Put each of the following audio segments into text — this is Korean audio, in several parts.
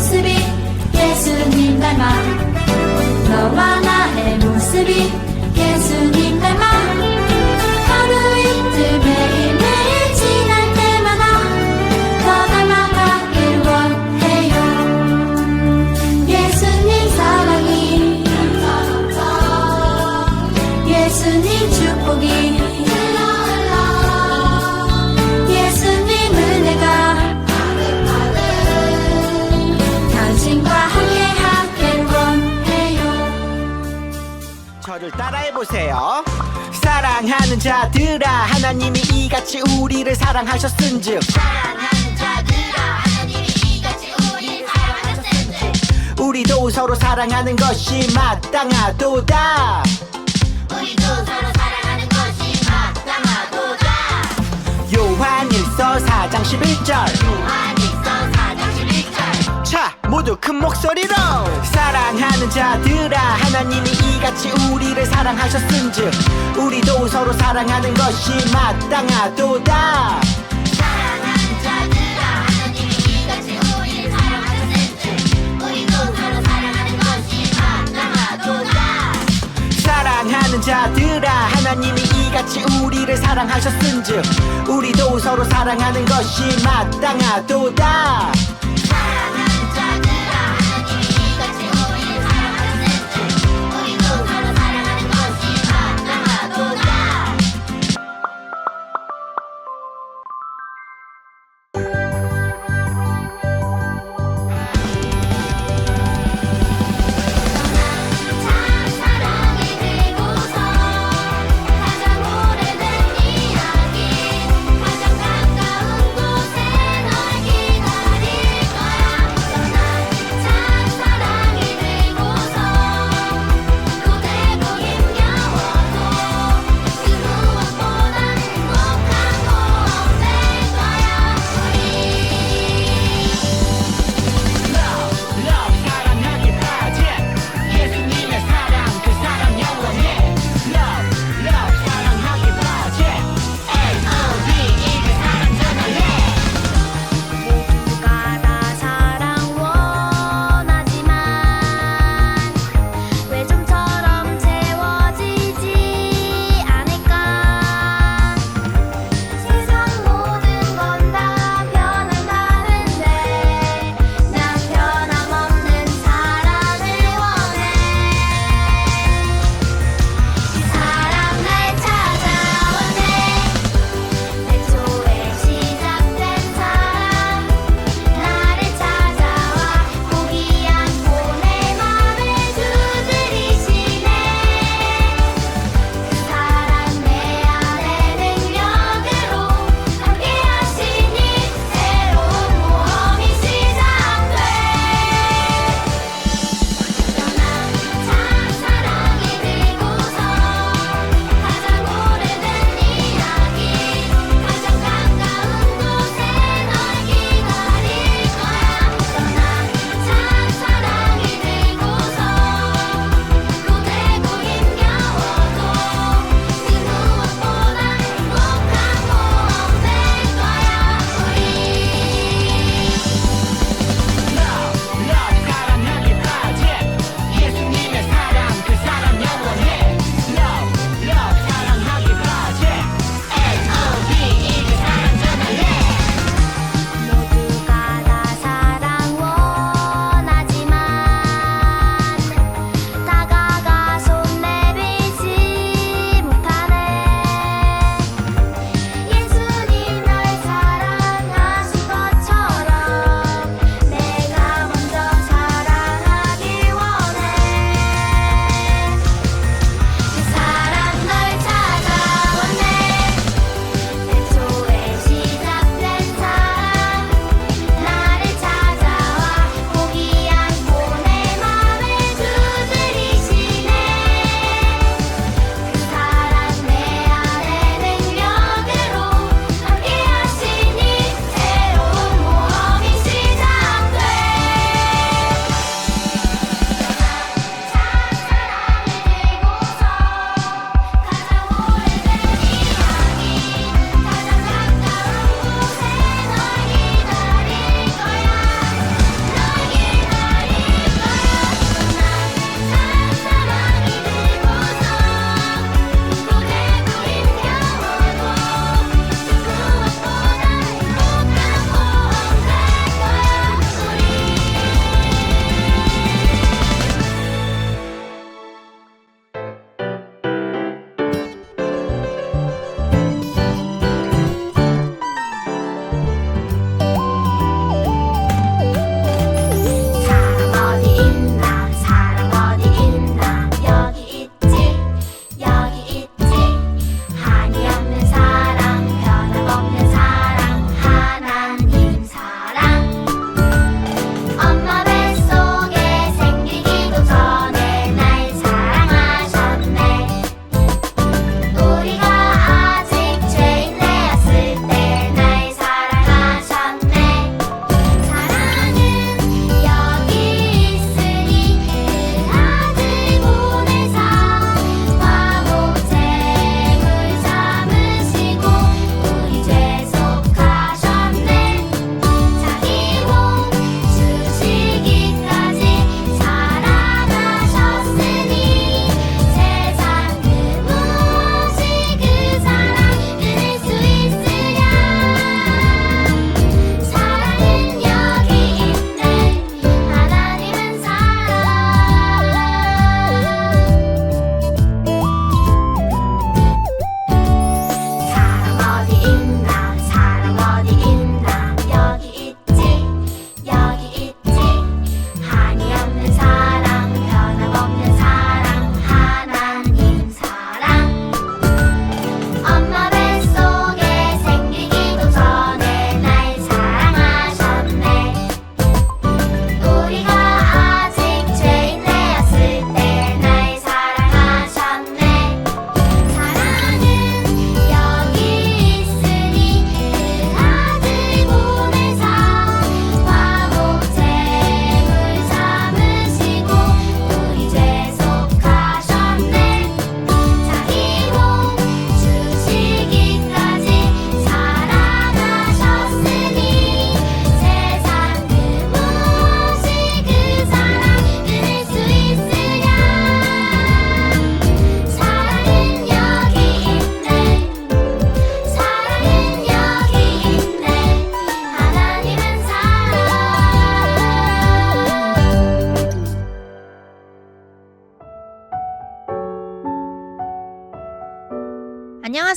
모습이 예수님 닮아 너와 나의 모습이 예수님 닮아 하루 이틀 매일매일 지날 때마다 더 닮아가길 원해요. 예수님 사랑이 예수님 축복이 예수님 은혜가 당신과 함께하길 원해요. 저를 따라해보세요. 사랑하는 자들아 하나님이 이같이 우리를 사랑하셨은즉 사랑하는 자들아 하나님이 이같이 우리를 사랑하셨은즉 우리도 서로 사랑하는 것이 마땅하도다. 우리도 서로 사랑하는 것이 마땅하도다. 요한일서 4장 11절 요한일서 4장 11절 자 모두 큰 목소리로 사랑하는 자들아 하나님이 이같이 우리를 사랑하셨은즉 우리도 서로 사랑하는 것이 마땅하도다. 사랑하는 자들아 하나님이 이같이 우리를 사랑하셨은즉 우리도 서로 사랑하는 것이 마땅하도다. 사랑하는 자들아 하나님이 이같이 우리를 사랑하셨은즉 우리도 서로 사랑하는 것이 마땅하도다. 사랑하는 자들아 하나님이 이같이 우리를 사랑하셨은즉 우리도 서로 사랑하는 것이 마땅하도다. 참 사랑이 되고서 가장 오래된 이야기 가장 가까운 곳에 널 기다려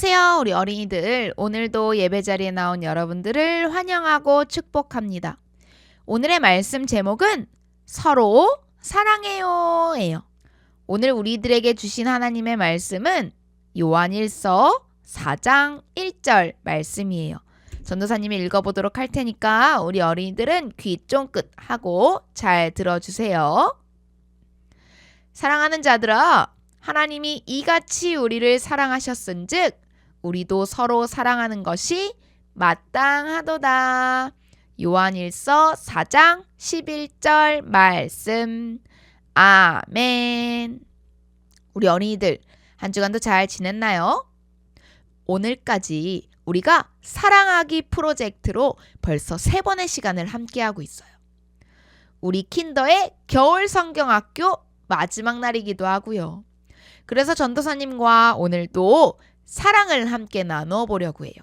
안녕하세요, 우리 어린이들. 오늘도 예배 자리에 나온 여러분들을 환영하고 축복합니다. 오늘의 말씀 제목은 서로 사랑해요예요. 오늘 우리들에게 주신 하나님의 말씀은 요한일서 4장 1절 말씀이에요. 전도사님이 읽어보도록 할 테니까 우리 어린이들은 귀 쫑긋 하고 잘 들어주세요. 사랑하는 자들아, 하나님이 이같이 우리를 사랑하셨은즉 우리도 서로 사랑하는 것이 마땅하도다. 요한일서 4장 11절 말씀. 아멘. 우리 어린이들 한 주간도 잘 지냈나요? 오늘까지 우리가 사랑하기 프로젝트로 벌써 3번의 시간을 함께하고 있어요. 우리 킨더의 겨울 성경학교 마지막 날이기도 하고요. 그래서 전도사님과 오늘도 사랑을 함께 나누어 보려고 해요.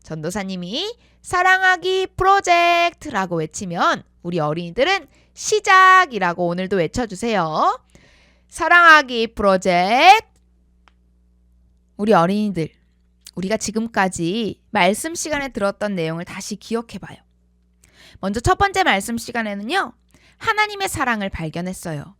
전도사님이 사랑하기 프로젝트라고 외치면 우리 어린이들은 시작이라고 오늘도 외쳐주세요. 사랑하기 프로젝트. 우리 어린이들, 우리가 지금까지 말씀 시간에 들었던 내용을 다시 기억해봐요. 먼저 첫 번째 말씀 시간에는요, 하나님의 사랑을 발견했어요.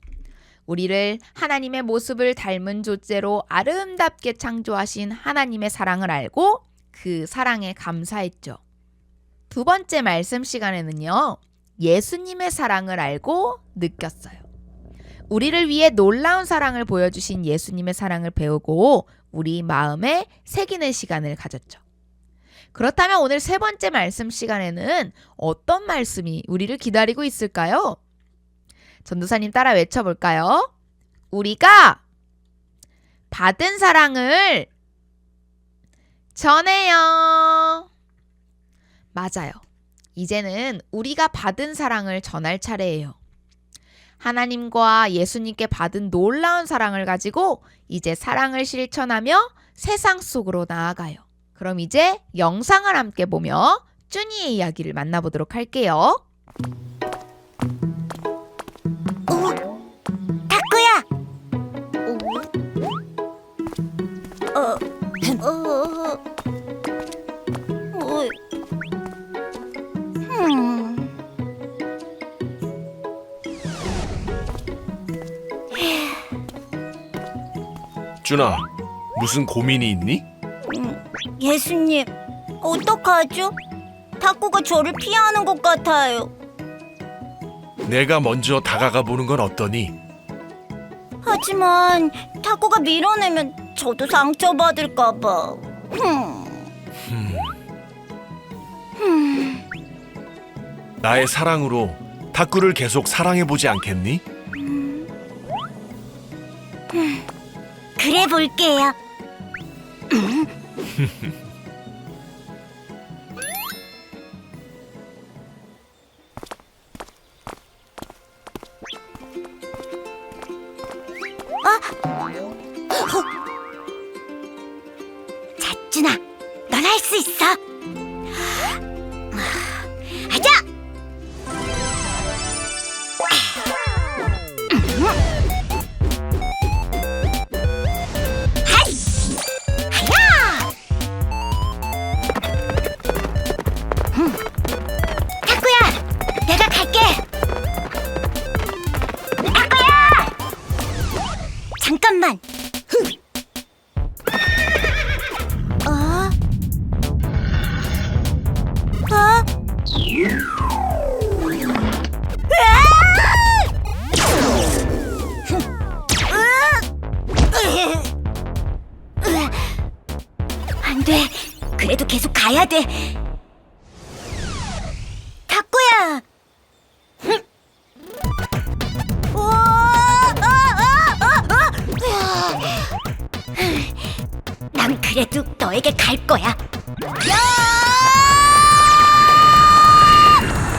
우리를 하나님의 모습을 닮은 존재로 아름답게 창조하신 하나님의 사랑을 알고 그 사랑에 감사했죠. 두 번째 말씀 시간에는요, 예수님의 사랑을 알고 느꼈어요. 우리를 위해 놀라운 사랑을 보여주신 예수님의 사랑을 배우고 우리 마음에 새기는 시간을 가졌죠. 그렇다면 오늘 세 번째 말씀 시간에는 어떤 말씀이 우리를 기다리고 있을까요? 전도사님 따라 외쳐볼까요? 우리가 받은 사랑을 전해요. 맞아요. 이제는 우리가 받은 사랑을 전할 차례예요. 하나님과 예수님께 받은 놀라운 사랑을 가지고 이제 사랑을 실천하며 세상 속으로 나아가요. 그럼 이제 영상을 함께 보며 쭈니의 이야기를 만나보도록 할게요. 타쿠야. 준아, 무슨 고민이 있니? 예수님, 어떡하죠? 타쿠가 저를 피하는 것 같아요. 내가 먼저 다가가 보는 건 어떠니? 하지만 타쿠가 밀어내면 저도 상처받을까 봐. 나의 사랑으로 타쿠를 계속 사랑해보지 않겠니? 그래 볼게요. 자, 준아, 넌 할 수 있어. 가자. 타쿠야, 내가 갈게. 타쿠야! 잠깐만. 안 돼. 그래도 계속 가야 돼. 타쿠야. 난 그래도 너에게 갈 거야. 야!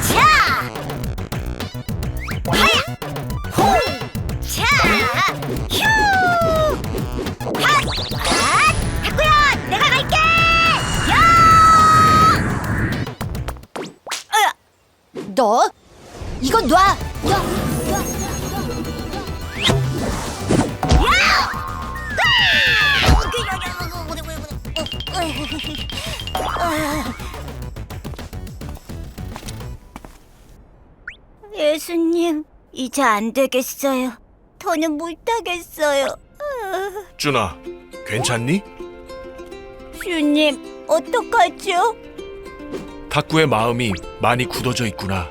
자! 하야! 호! 자! 휴! 핫! 핫! 타쿠야, 내가 갈게! 야! 너? 이건 놔! 야! 예수님, 이제 안 되겠어요. 더는 못하겠어요. 준아, 괜찮니? 주님, 어떡하죠? 탁구의 마음이 많이 굳어져 있구나.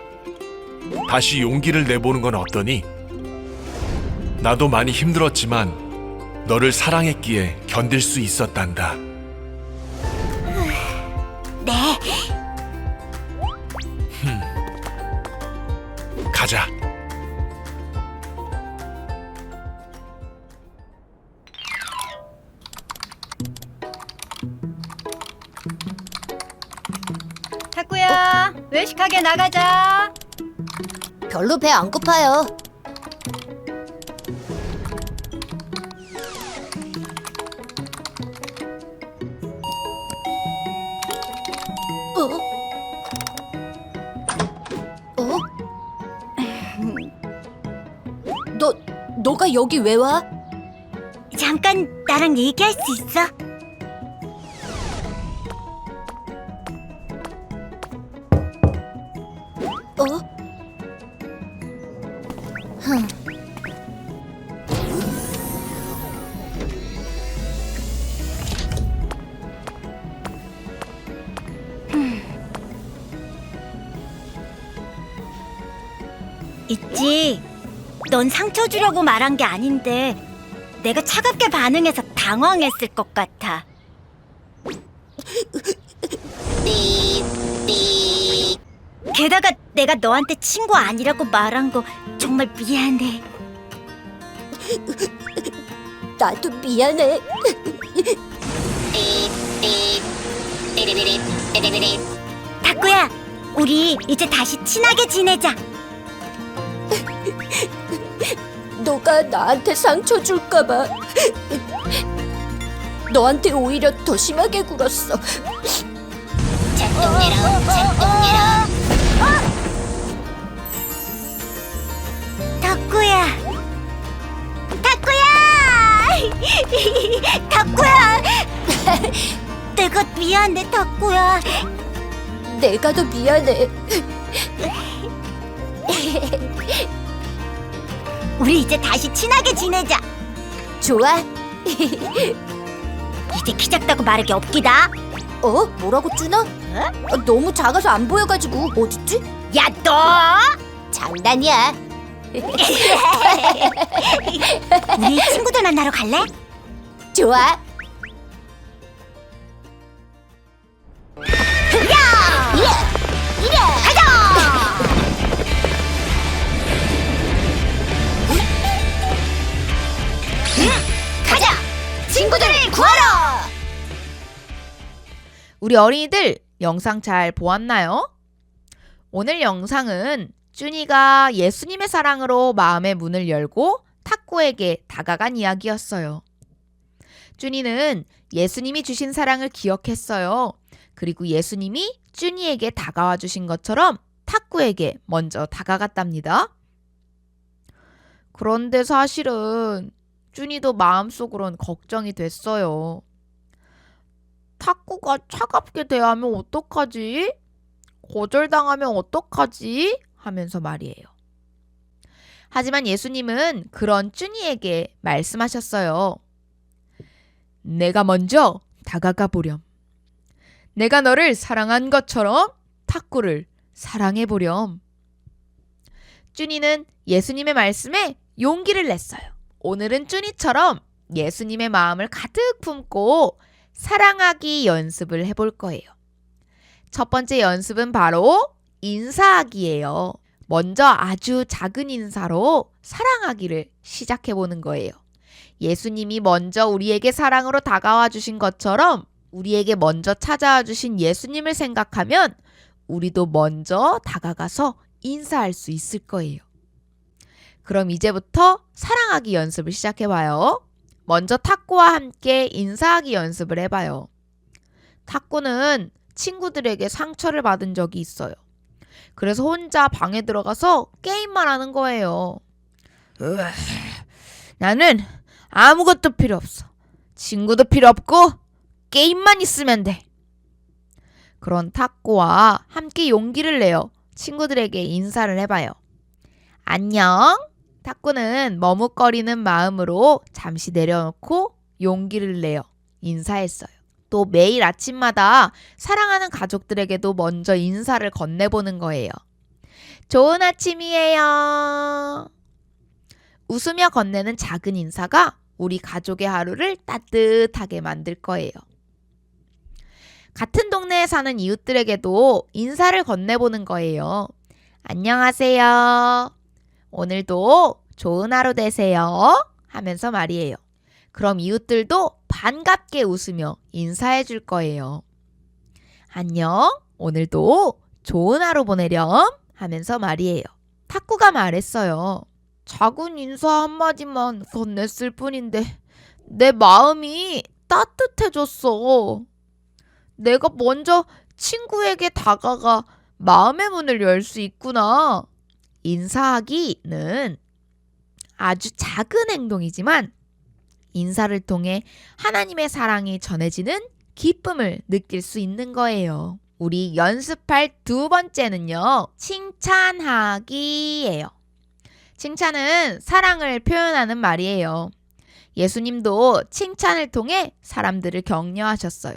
다시 용기를 내보는 건 어떠니? 나도 많이 힘들었지만 너를 사랑했기에 견딜 수 있었단다. 네. 가자. 탁구야, 외식하게 나가자. 별로 배 안 고파요. 너가 여기 왜 와? 잠깐 나랑 얘기할 수 있어? 있지. 넌 상처 주려고 말한 게 아닌데 내가 차갑게 반응해서 당황했을 것 같아. 게다가 내가 너한테 친구 아니라고 말한 거 정말 미안해. 나도 미안해. 탁구야, 우리 이제 다시 친하게 지내자. 너가 나한테 상처 줄까봐 너한테 오히려 더 심하게 굴었어. 작동내라, 작동내라. 탁구야, 탁구야, 탁구야. 내가 미안해, 탁구야. 내가 더 미안해. 우리 이제 다시 친하게 지내자. 좋아. 이제 키 작다고 말할 게 없기다. 뭐라고 쭈나? 너무 작아서 안 보여가지고. 어딨지? 야, 너! 장난이야. 우리 친구들 만나러 갈래? 좋아. 야! 이래! 가자! 가자! 친구들을 구하러! 우리 어린이들 영상 잘 보았나요? 오늘 영상은 쭈니가 예수님의 사랑으로 마음의 문을 열고 탁구에게 다가간 이야기였어요. 쭈니는 예수님이 주신 사랑을 기억했어요. 그리고 예수님이 쭈니에게 다가와 주신 것처럼 탁구에게 먼저 다가갔답니다. 그런데 사실은 쭈니도 마음속으론 걱정이 됐어요. 탁구가 차갑게 대하면 어떡하지? 거절당하면 어떡하지? 하면서 말이에요. 하지만 예수님은 그런 쭈니에게 말씀하셨어요. 내가 먼저 다가가 보렴. 내가 너를 사랑한 것처럼 탁구를 사랑해 보렴. 쭈니는 예수님의 말씀에 용기를 냈어요. 오늘은 쭈니처럼 예수님의 마음을 가득 품고 사랑하기 연습을 해볼 거예요. 첫 번째 연습은 바로 인사하기예요. 먼저 아주 작은 인사로 사랑하기를 시작해보는 거예요. 예수님이 먼저 우리에게 사랑으로 다가와 주신 것처럼 우리에게 먼저 찾아와 주신 예수님을 생각하면 우리도 먼저 다가가서 인사할 수 있을 거예요. 그럼 이제부터 사랑하기 연습을 시작해봐요. 먼저 탁구와 함께 인사하기 연습을 해봐요. 탁구는 친구들에게 상처를 받은 적이 있어요. 그래서 혼자 방에 들어가서 게임만 하는 거예요. 나는 아무것도 필요 없어. 친구도 필요 없고 게임만 있으면 돼. 그런 타코와 함께 용기를 내어 친구들에게 인사를 해봐요. 안녕. 타코는 머뭇거리는 마음으로 잠시 내려놓고 용기를 내어 인사했어요. 또 매일 아침마다 사랑하는 가족들에게도 먼저 인사를 건네보는 거예요. 좋은 아침이에요. 웃으며 건네는 작은 인사가 우리 가족의 하루를 따뜻하게 만들 거예요. 같은 동네에 사는 이웃들에게도 인사를 건네보는 거예요. 안녕하세요. 오늘도 좋은 하루 되세요. 하면서 말이에요. 그럼 이웃들도 반갑게 웃으며 인사해 줄 거예요. 안녕. 오늘도 좋은 하루 보내렴. 하면서 말이에요. 타쿠가 말했어요. 작은 인사 한마디만 건넸을 뿐인데 내 마음이 따뜻해졌어. 내가 먼저 친구에게 다가가 마음의 문을 열 수 있구나. 인사하기는 아주 작은 행동이지만 인사를 통해 하나님의 사랑이 전해지는 기쁨을 느낄 수 있는 거예요. 우리 연습할 두 번째는요. 칭찬하기예요. 칭찬은 사랑을 표현하는 말이에요. 예수님도 칭찬을 통해 사람들을 격려하셨어요.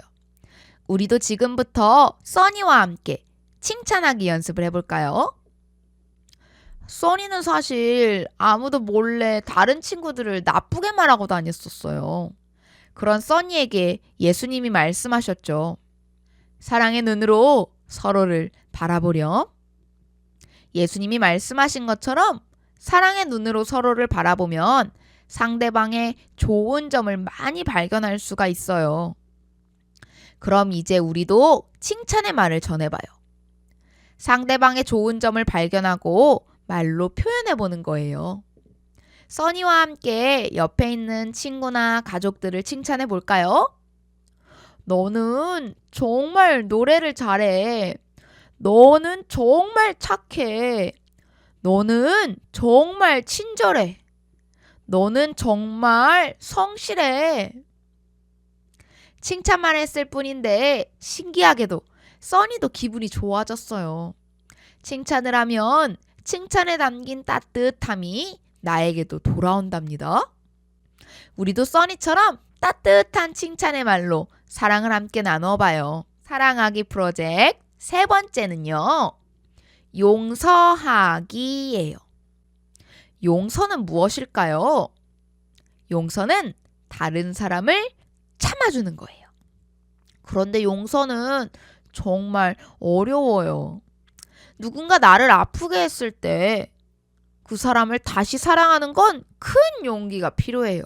우리도 지금부터 써니와 함께 칭찬하기 연습을 해볼까요? 써니는 사실 아무도 몰래 다른 친구들을 나쁘게 말하고 다녔었어요. 그런 써니에게 예수님이 말씀하셨죠. 사랑의 눈으로 서로를 바라보렴. 예수님이 말씀하신 것처럼 사랑의 눈으로 서로를 바라보면 상대방의 좋은 점을 많이 발견할 수가 있어요. 그럼 이제 우리도 칭찬의 말을 전해봐요. 상대방의 좋은 점을 발견하고 말로 표현해보는 거예요. 써니와 함께 옆에 있는 친구나 가족들을 칭찬해 볼까요? 너는 정말 노래를 잘해. 너는 정말 착해. 너는 정말 친절해. 너는 정말 성실해. 칭찬만 했을 뿐인데 신기하게도 써니도 기분이 좋아졌어요. 칭찬을 하면 칭찬에 담긴 따뜻함이 나에게도 돌아온답니다. 우리도 써니처럼 따뜻한 칭찬의 말로 사랑을 함께 나눠봐요. 사랑하기 프로젝트 세 번째는요. 용서하기예요. 용서는 무엇일까요? 용서는 다른 사람을 참아주는 거예요. 그런데 용서는 정말 어려워요. 누군가 나를 아프게 했을 때 그 사람을 다시 사랑하는 건 큰 용기가 필요해요.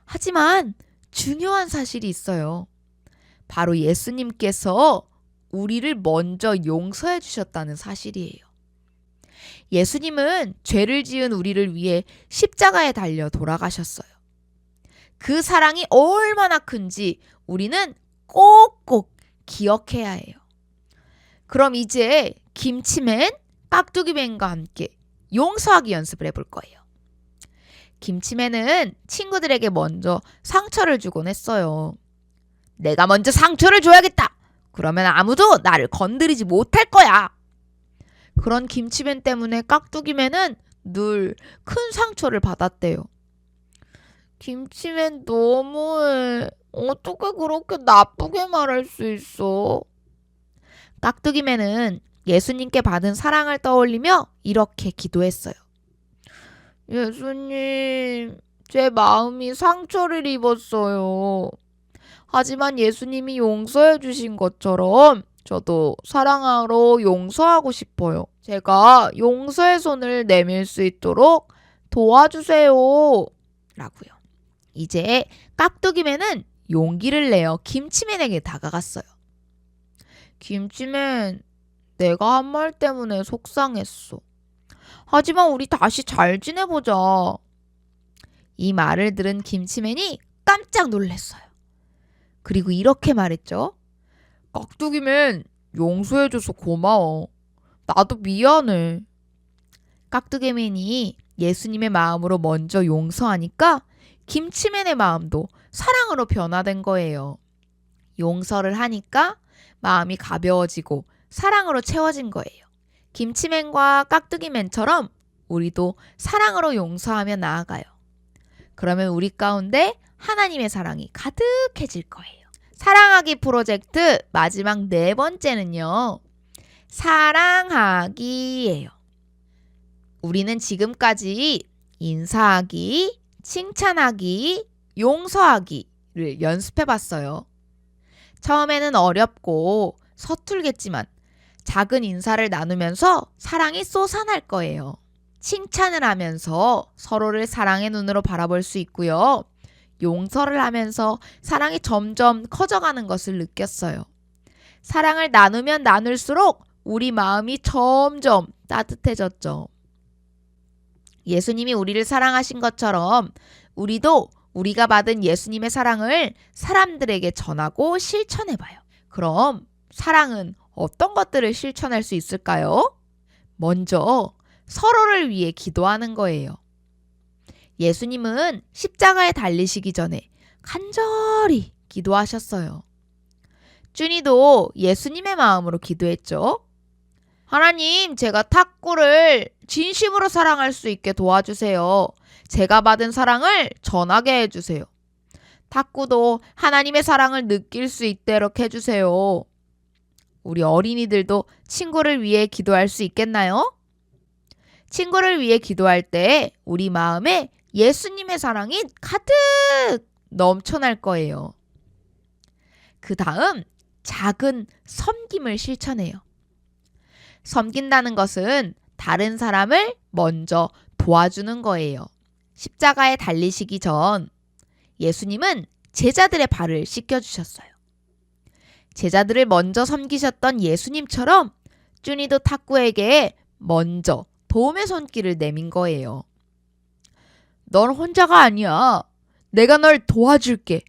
하지만 중요한 사실이 있어요. 바로 예수님께서 우리를 먼저 용서해 주셨다는 사실이에요. 예수님은 죄를 지은 우리를 위해 십자가에 달려 돌아가셨어요. 그 사랑이 얼마나 큰지 우리는 꼭꼭 기억해야 해요. 그럼 이제 김치맨, 깍두기맨과 함께 용서하기 연습을 해볼 거예요. 김치맨은 친구들에게 먼저 상처를 주곤 했어요. 내가 먼저 상처를 줘야겠다. 그러면 아무도 나를 건드리지 못할 거야. 그런 김치맨 때문에 깍두기맨은 늘 큰 상처를 받았대요. 김치맨 너무해. 어떻게 그렇게 나쁘게 말할 수 있어? 깍두기맨은 예수님께 받은 사랑을 떠올리며 이렇게 기도했어요. 예수님, 제 마음이 상처를 입었어요. 하지만 예수님이 용서해 주신 것처럼 저도 사랑하러 용서하고 싶어요. 제가 용서의 손을 내밀 수 있도록 도와주세요. 라고요. 이제 깍두기맨은 용기를 내어 김치맨에게 다가갔어요. 김치맨, 내가 한 말 때문에 속상했어. 하지만 우리 다시 잘 지내보자. 이 말을 들은 김치맨이 깜짝 놀랐어요. 그리고 이렇게 말했죠. 깍두기맨, 용서해줘서 고마워. 나도 미안해. 깍두기맨이 예수님의 마음으로 먼저 용서하니까 김치맨의 마음도 사랑으로 변화된 거예요. 용서를 하니까 마음이 가벼워지고 사랑으로 채워진 거예요. 김치맨과 깍두기맨처럼 우리도 사랑으로 용서하며 나아가요. 그러면 우리 가운데 하나님의 사랑이 가득해질 거예요. 사랑하기 프로젝트 마지막 4번째는요. 사랑하기예요. 우리는 지금까지 인사하기, 칭찬하기, 용서하기를 연습해 봤어요. 처음에는 어렵고 서툴겠지만 작은 인사를 나누면서 사랑이 솟아날 거예요. 칭찬을 하면서 서로를 사랑의 눈으로 바라볼 수 있고요. 용서를 하면서 사랑이 점점 커져가는 것을 느꼈어요. 사랑을 나누면 나눌수록 우리 마음이 점점 따뜻해졌죠. 예수님이 우리를 사랑하신 것처럼 우리도 우리가 받은 예수님의 사랑을 사람들에게 전하고 실천해봐요. 그럼 사랑은 어떤 것들을 실천할 수 있을까요? 먼저 서로를 위해 기도하는 거예요. 예수님은 십자가에 달리시기 전에 간절히 기도하셨어요. 준이도 예수님의 마음으로 기도했죠. 하나님, 제가 탁구를 진심으로 사랑할 수 있게 도와주세요. 제가 받은 사랑을 전하게 해주세요. 탁구도 하나님의 사랑을 느낄 수 있도록 해주세요. 우리 어린이들도 친구를 위해 기도할 수 있겠나요? 친구를 위해 기도할 때 우리 마음에 예수님의 사랑이 가득 넘쳐날 거예요. 그 다음 작은 섬김을 실천해요. 섬긴다는 것은 다른 사람을 먼저 도와주는 거예요. 십자가에 달리시기 전 예수님은 제자들의 발을 씻겨주셨어요. 제자들을 먼저 섬기셨던 예수님처럼 준이도 탁구에게 먼저 도움의 손길을 내민 거예요. 넌 혼자가 아니야. 내가 널 도와줄게.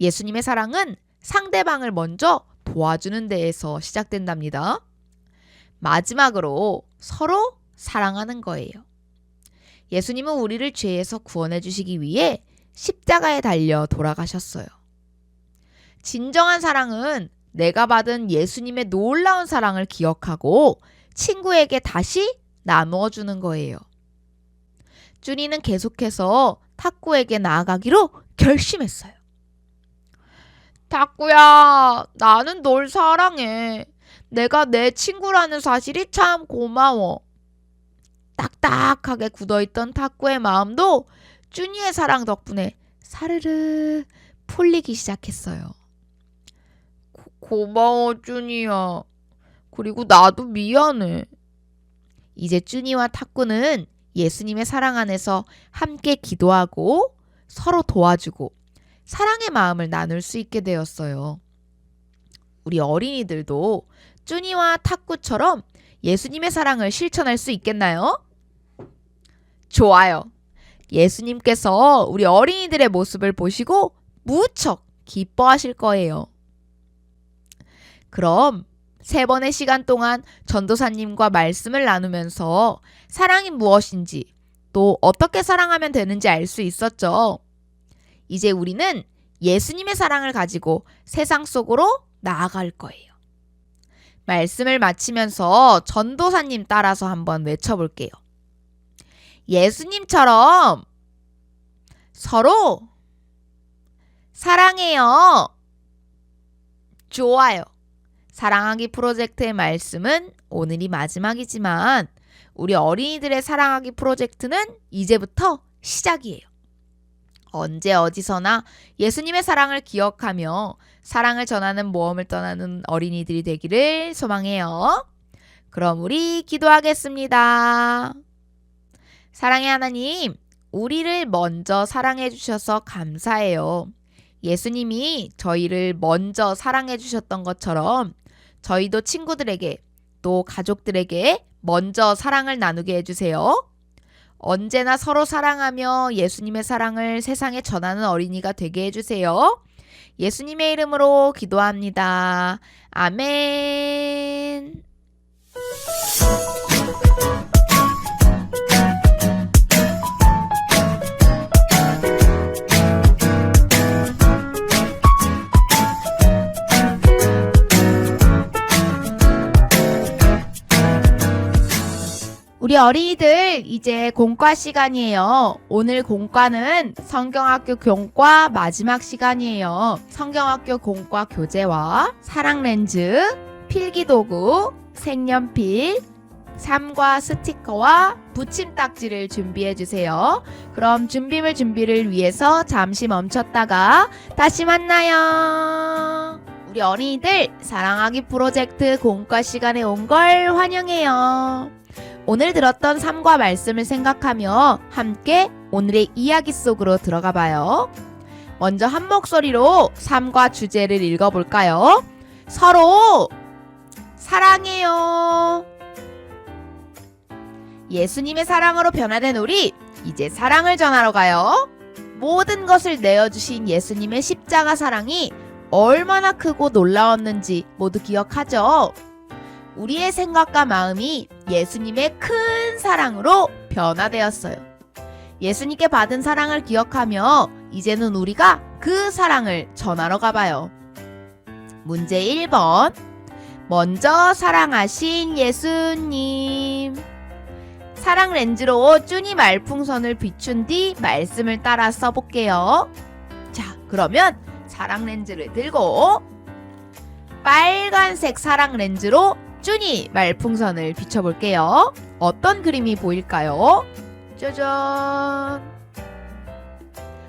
예수님의 사랑은 상대방을 먼저 도와주는 데에서 시작된답니다. 마지막으로 서로 사랑하는 거예요. 예수님은 우리를 죄에서 구원해 주시기 위해 십자가에 달려 돌아가셨어요. 진정한 사랑은 내가 받은 예수님의 놀라운 사랑을 기억하고 친구에게 다시 나누어 주는 거예요. 준이는 계속해서 탁구에게 나아가기로 결심했어요. 탁구야, 나는 널 사랑해. 내가 내 친구라는 사실이 참 고마워. 딱딱하게 굳어있던 탁구의 마음도 준이의 사랑 덕분에 사르르 풀리기 시작했어요. 고마워, 준이야. 그리고 나도 미안해. 이제 준이와 탁구는 예수님의 사랑 안에서 함께 기도하고 서로 도와주고 사랑의 마음을 나눌 수 있게 되었어요. 우리 어린이들도 준이와 탁구처럼 예수님의 사랑을 실천할 수 있겠나요? 좋아요. 예수님께서 우리 어린이들의 모습을 보시고 무척 기뻐하실 거예요. 그럼 3번의 시간 동안 전도사님과 말씀을 나누면서 사랑이 무엇인지 또 어떻게 사랑하면 되는지 알 수 있었죠. 이제 우리는 예수님의 사랑을 가지고 세상 속으로 나아갈 거예요. 말씀을 마치면서 전도사님 따라서 한번 외쳐볼게요. 예수님처럼 서로 사랑해요. 좋아요. 사랑하기 프로젝트의 말씀은 오늘이 마지막이지만 우리 어린이들의 사랑하기 프로젝트는 이제부터 시작이에요. 언제 어디서나 예수님의 사랑을 기억하며 사랑을 전하는 모험을 떠나는 어린이들이 되기를 소망해요. 그럼 우리 기도하겠습니다. 사랑의 하나님, 우리를 먼저 사랑해 주셔서 감사해요. 예수님이 저희를 먼저 사랑해 주셨던 것처럼 저희도 친구들에게 또 가족들에게 먼저 사랑을 나누게 해주세요. 언제나 서로 사랑하며 예수님의 사랑을 세상에 전하는 어린이가 되게 해주세요. 예수님의 이름으로 기도합니다. 아멘. 우리 어린이들 이제 공과 시간이에요. 오늘 공과는 성경학교 공과 마지막 시간이에요. 성경학교 공과 교재와 사랑렌즈, 필기도구, 색연필, 삼과 스티커와 붙임딱지를 준비해주세요. 그럼 준비를 위해서 잠시 멈췄다가 다시 만나요. 우리 어린이들 사랑하기 프로젝트 공과 시간에 온 걸 환영해요. 오늘 들었던 삼과 말씀을 생각하며 함께 오늘의 이야기 속으로 들어가 봐요. 먼저 한 목소리로 삼과 주제를 읽어볼까요? 서로 사랑해요. 예수님의 사랑으로 변화된 우리, 이제 사랑을 전하러 가요. 모든 것을 내어주신 예수님의 십자가 사랑이 얼마나 크고 놀라웠는지 모두 기억하죠? 우리의 생각과 마음이 예수님의 큰 사랑으로 변화되었어요. 예수님께 받은 사랑을 기억하며 이제는 우리가 그 사랑을 전하러 가봐요. 문제 1번. 먼저 사랑하신 예수님. 사랑 렌즈로 쭈니 말풍선을 비춘 뒤 말씀을 따라 써볼게요. 자, 그러면 사랑 렌즈를 들고 빨간색 사랑 렌즈로 쭈니 말풍선을 비춰볼게요. 어떤 그림이 보일까요? 짜잔!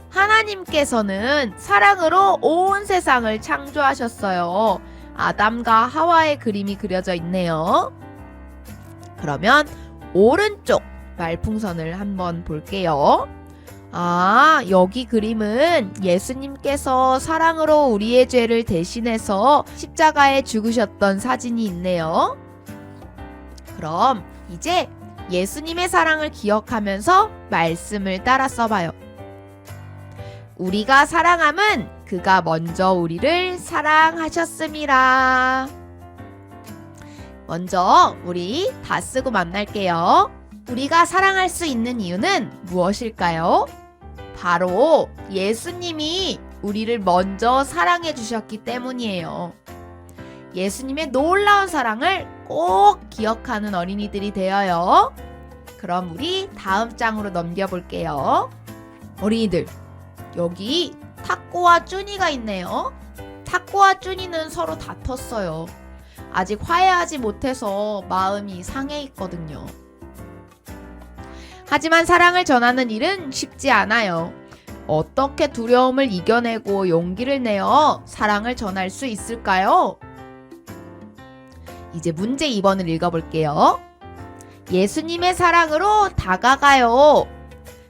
하나님께서는 사랑으로 온 세상을 창조하셨어요. 아담과 하와의 그림이 그려져 있네요. 그러면 오른쪽 말풍선을 한번 볼게요. 아, 여기 그림은 예수님께서 사랑으로 우리의 죄를 대신해서 십자가에 죽으셨던 사진이 있네요. 그럼 이제 예수님의 사랑을 기억하면서 말씀을 따라 써봐요. 우리가 사랑함은 그가 먼저 우리를 사랑하셨습니다. 먼저 우리 다 쓰고 만날게요. 우리가 사랑할 수 있는 이유는 무엇일까요? 바로 예수님이 우리를 먼저 사랑해 주셨기 때문이에요. 예수님의 놀라운 사랑을 꼭 기억하는 어린이들이 되어요. 그럼 우리 다음 장으로 넘겨볼게요. 어린이들, 여기 타코와 쭈니가 있네요. 타코와 쭈니는 서로 다퉜어요. 아직 화해하지 못해서 마음이 상해 있거든요. 하지만 사랑을 전하는 일은 쉽지 않아요. 어떻게 두려움을 이겨내고 용기를 내어 사랑을 전할 수 있을까요? 이제 문제 2번을 읽어볼게요. 예수님의 사랑으로 다가가요.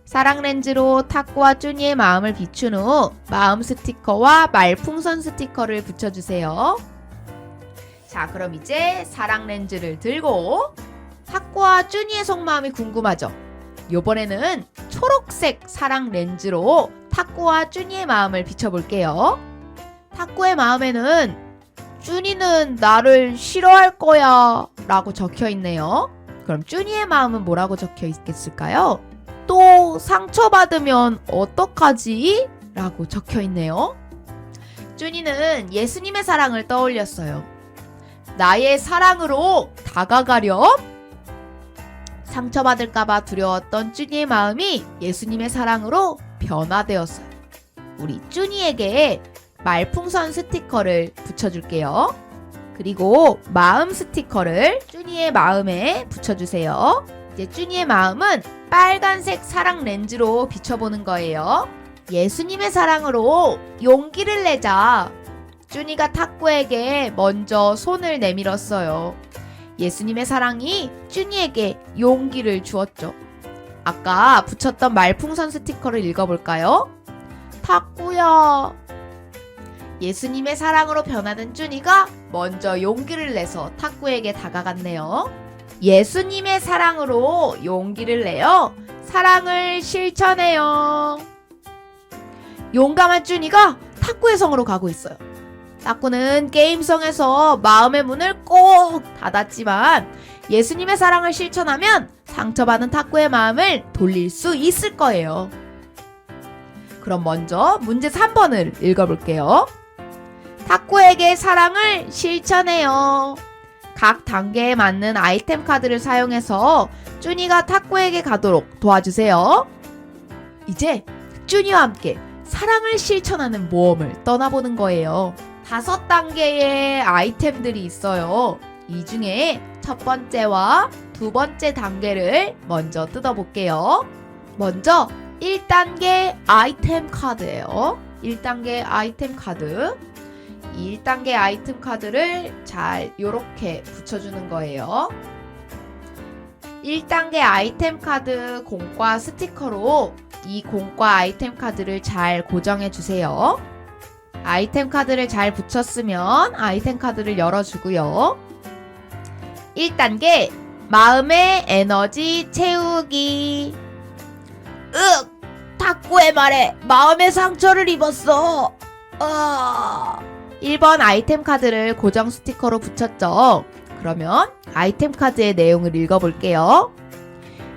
사랑 렌즈로 타코와 쭈니의 마음을 비춘 후 마음 스티커와 말풍선 스티커를 붙여주세요. 자, 그럼 이제 사랑 렌즈를 들고 타코와 쭈니의 속마음이 궁금하죠? 이번에는 초록색 사랑 렌즈로 타코와 쭈니의 마음을 비춰볼게요. 타코의 마음에는 쭈니는 나를 싫어할 거야 라고 적혀있네요. 그럼 쭈니의 마음은 뭐라고 적혀 있겠을까요? 또 상처받으면 어떡하지? 라고 적혀있네요. 쭈니는 예수님의 사랑을 떠올렸어요. 나의 사랑으로 다가가렴? 상처받을까봐 두려웠던 쭈니의 마음이 예수님의 사랑으로 변화되었어요. 우리 쭈니에게 말풍선 스티커를 붙여줄게요. 그리고 마음 스티커를 쭈니의 마음에 붙여주세요. 이제 쭈니의 마음은 빨간색 사랑 렌즈로 비춰보는 거예요. 예수님의 사랑으로 용기를 내자. 쭈니가 타코에게 먼저 손을 내밀었어요. 예수님의 사랑이 쭈니에게 용기를 주었죠. 아까 붙였던 말풍선 스티커를 읽어볼까요? 타코야. 예수님의 사랑으로 변화된 쭈니가 먼저 용기를 내서 타코에게 다가갔네요. 예수님의 사랑으로 용기를 내어 사랑을 실천해요. 용감한 쭈니가 타코의 성으로 가고 있어요. 타코는 게임성에서 마음의 문을 꼭 닫았지만 예수님의 사랑을 실천하면 상처받은 타코의 마음을 돌릴 수 있을 거예요. 그럼 먼저 문제 3번을 읽어볼게요. 타코에게 사랑을 실천해요. 각 단계에 맞는 아이템 카드를 사용해서 쭈니가 탁구에게 가도록 도와주세요. 이제 쭈니와 함께 사랑을 실천하는 모험을 떠나보는 거예요. 5단계의 아이템들이 있어요. 이 중에 첫 번째와 두 번째 단계를 먼저 뜯어볼게요. 먼저 1단계 아이템 카드예요. 1단계 아이템 카드. 이 1단계 아이템 카드를 잘 요렇게 붙여주는 거예요. 1단계 아이템 카드 공과 스티커로 이 공과 아이템 카드를 잘 고정해 주세요. 아이템 카드를 잘 붙였으면 아이템 카드를 열어주고요. 1단계 마음의 에너지 채우기. 탁구의 말에 마음의 상처를 입었어. 1번 아이템 카드를 고정 스티커로 붙였죠. 그러면 아이템 카드의 내용을 읽어볼게요.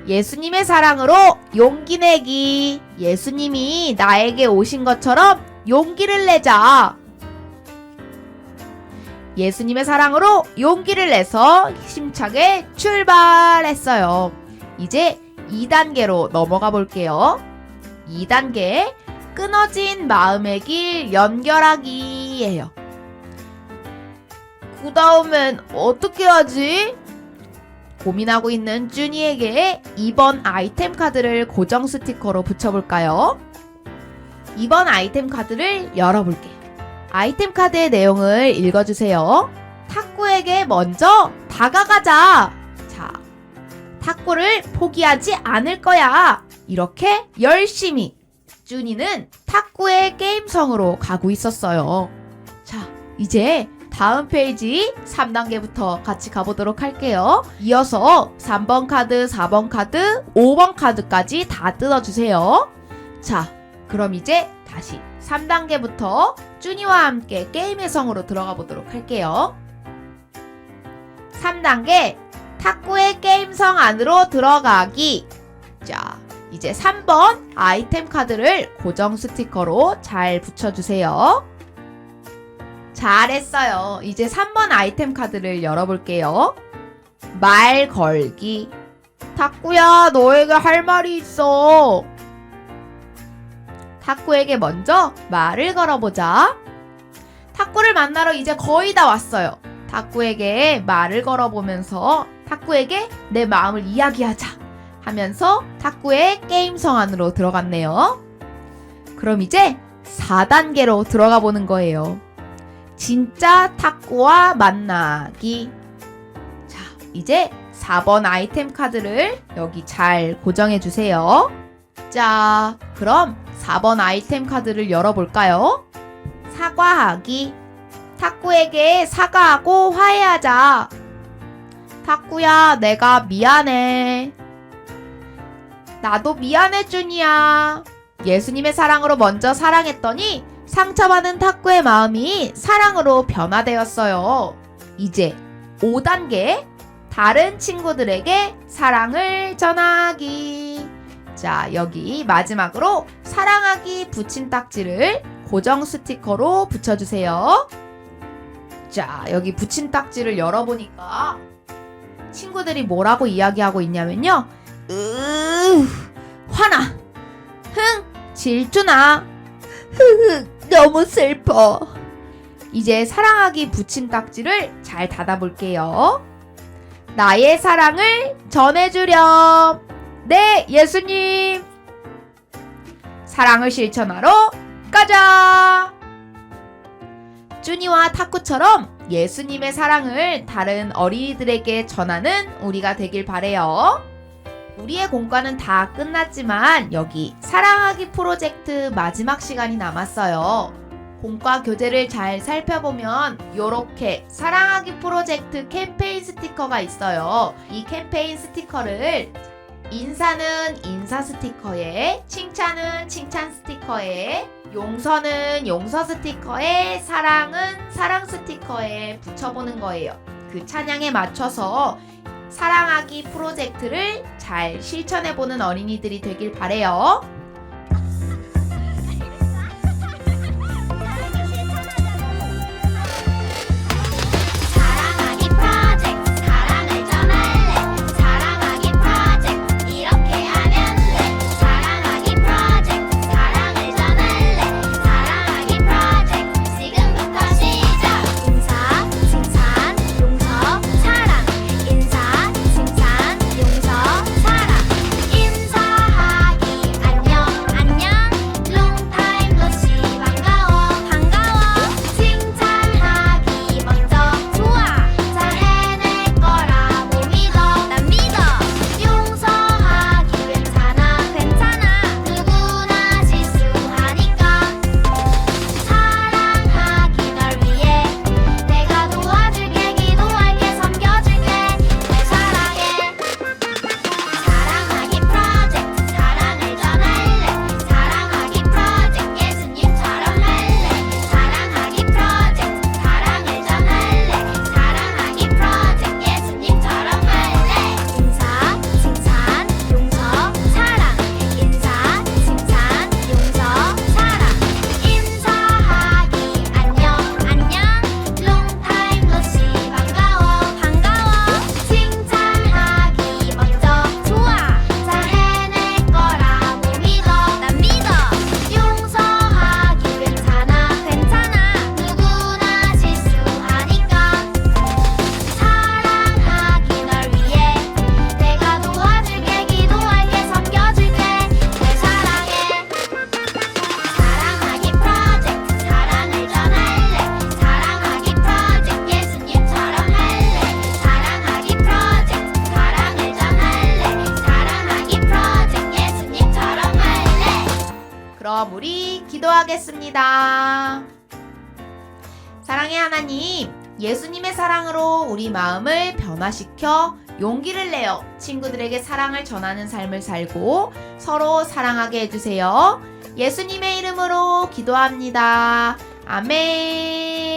예수님의 사랑으로 용기 내기. 예수님이 나에게 오신 것처럼 용기를 내자. 예수님의 사랑으로 용기를 내서 힘차게 출발했어요. 이제 2단계로 넘어가 볼게요. 2단계 끊어진 마음의 길 연결하기예요. 그 다음엔 어떻게 하지? 고민하고 있는 쭈니에게 2번 아이템 카드를 고정 스티커로 붙여볼까요? 2번 아이템 카드를 열어볼게요. 아이템 카드의 내용을 읽어주세요. 탁구에게 먼저 다가가자. 자, 탁구를 포기하지 않을 거야. 이렇게 열심히 쭈니는 탁구의 게임성으로 가고 있었어요. 자, 이제 다음 페이지 3단계부터 같이 가보도록 할게요. 이어서 3번 카드, 4번 카드, 5번 카드까지 다 뜯어주세요. 자, 그럼 이제 다시 3단계부터 쭈니와 함께 게임의 성으로 들어가 보도록 할게요. 3단계 탁구의 게임성 안으로 들어가기. 자, 이제 3번 아이템 카드를 고정 스티커로 잘 붙여주세요. 잘했어요. 이제 3번 아이템 카드를 열어볼게요. 말 걸기. 탁구야, 너에게 할 말이 있어. 탁구에게 먼저 말을 걸어보자. 탁구를 만나러 이제 거의 다 왔어요. 탁구에게 말을 걸어보면서 탁구에게 내 마음을 이야기하자 하면서 탁구의 게임성 안으로 들어갔네요. 그럼 이제 4단계로 들어가 보는 거예요. 진짜 탁구와 만나기. 자, 이제 4번 아이템 카드를 여기 잘 고정해 주세요. 자, 그럼 4번 아이템 카드를 열어볼까요? 사과하기. 탁구에게 사과하고 화해하자. 탁구야, 내가 미안해. 나도 미안해, 쭈니야. 예수님의 사랑으로 먼저 사랑했더니 상처받은 탁구의 마음이 사랑으로 변화되었어요. 이제 5단계 다른 친구들에게 사랑을 전하기. 자, 여기 마지막으로 사랑하기 붙인 딱지를 고정 스티커로 붙여주세요. 자, 여기 붙인 딱지를 열어보니까 친구들이 뭐라고 이야기하고 있냐면요. 화나. 흥, 질투나. 너무 슬퍼. 이제 사랑하기 붙인 딱지를 잘 닫아볼게요. 나의 사랑을 전해주렴. 네, 예수님. 사랑을 실천하러 가자. 쭈니와 탁구처럼 예수님의 사랑을 다른 어린이들에게 전하는 우리가 되길 바래요. 우리의 공과는 다 끝났지만 여기 사랑하기 프로젝트 마지막 시간이 남았어요. 공과 교재를 잘 살펴보면 이렇게 사랑하기 프로젝트 캠페인 스티커가 있어요. 이 캠페인 스티커를 인사는 인사 스티커에, 칭찬은 칭찬 스티커에, 용서는 용서 스티커에, 사랑은 사랑 스티커에 붙여보는 거예요. 그 찬양에 맞춰서 사랑하기 프로젝트를 잘 실천해보는 어린이들이 되길 바래요. 사랑하기 프로젝트 기도하겠습니다. 사랑의 하나님, 예수님의 사랑으로 우리 마음을 변화시켜 용기를 내어 친구들에게 사랑을 전하는 삶을 살고 서로 사랑하게 해주세요. 예수님의 이름으로 기도합니다. 아멘.